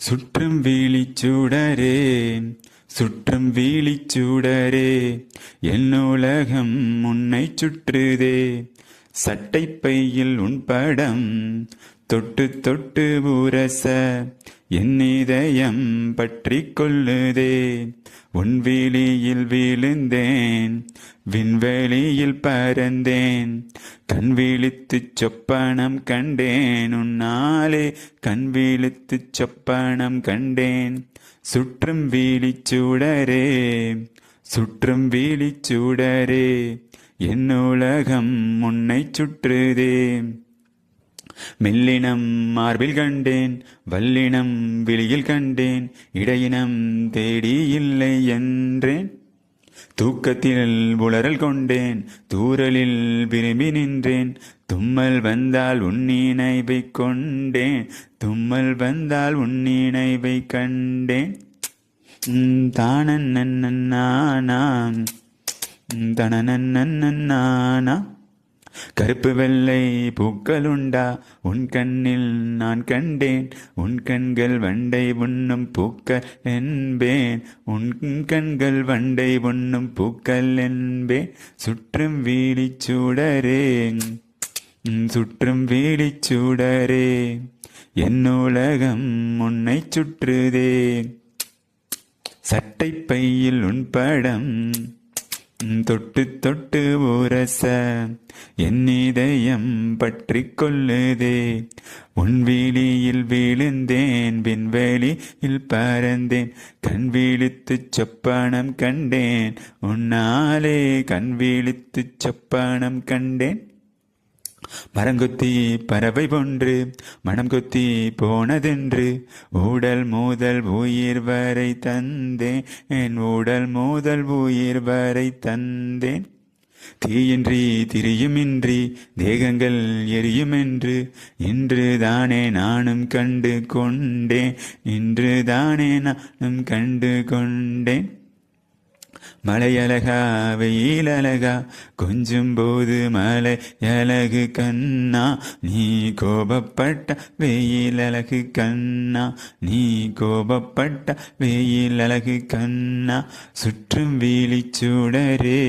சுற்றும் வீழிச்சூடரே, சுற்றும் வீழிச்சூடரே, என் உலகம் உன்னை சுற்றுதே. சட்டைப்பையில் உன் படம் தொட்டு தொட்டு உரச என் இதயம் பற்றி கொள்ளுதே. உன் விழியில் விழுந்தேன், விண்வெளியில் பறந்தேன், கண் விழித்துச் சொப்பனம் கண்டேன். உன்னாலே கண் விழித்துச் சொப்பனம் கண்டேன். சுற்றும் வீழிச்சூடரே, சுற்றும் வீழிச்சூடரே, என் உலகம் உன்னை சுற்றுதே. மெல்லினம் மார்பில் கண்டேன், வல்லினம் விழியில் கண்டேன், இடையினம் தேடி இல்லை என்றேன். தூக்கத்தில் உளறல் கொண்டேன், தூரலில் விரும்பி நின்றேன். தும்மல் வந்தால் உன் நினைவை கொண்டேன், தும்மல் வந்தால் உன் நினைவை கண்டேன். தானன்னா தனநன்னா. கருப்பு வெள்ளை பூக்களுண்டா உன் கண்ணில் நான் கண்டேன். உன் கண்கள் வண்டை உண்ணும் பூக்கள் என்பேன், உன் கண்கள் வண்டை உண்ணும் பூக்கள் என்பேன். சுற்றும் வீழிச்சூடரே, சுற்றும் வீழிச்சூடரே, என் உலகம் உன்னை சுற்றுதே. சட்டைப்பையில் உன் படம் தொட்டு தொட்டு உரச என் இதயம் பற்றி கொள்ளுதே. உன் விழியில் விழுந்தேன், விண்வெளியில் பறந்தேன், கண் விழித்துச் சொப்பனம் கண்டேன். உன்னாலே கண் விழித்துச் சொப்பனம் கண்டேன். மரங்கொத்தி பறவை ஒன்று மனம் கொத்தி போனதென்று ஊடல் மோதல் உயிர் வரை தந்தேன், என் ஊடல் மோதல் உயிர் வரை தந்தேன். தீயின்றி திரியுமின்றி தேகங்கள் எரியுமென்று இன்று தானே நானும் கண்டு கொண்டேன், இன்று தானே நானும் கண்டு கொண்டேன். மலையழகா வெயிலழகா கொஞ்சும் போது மலை அழகு கண்ணா, நீ கோபப்பட்ட வெயிலழகு கண்ணா, நீ கோபப்பட்ட வெயிலழகு கண்ணா. சுற்றும் வீழிச்சூடரே,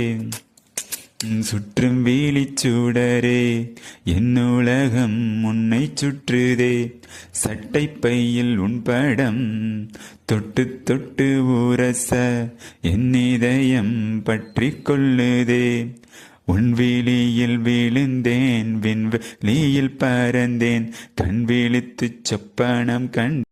சுற்றும் வீழிச்சூடரே, என் உலகம் உன்னை சுற்றுதே. சட்டைப்பையில் உன் படம் தொட்டு தொட்டு உரச என் இதயம் பற்றி கொள்ளுதே. உன் விழியில் விழுந்தேன், விண்வெளியில் பறந்தேன், கண் விழித்துச் சொப்பனம் கண்டேன்.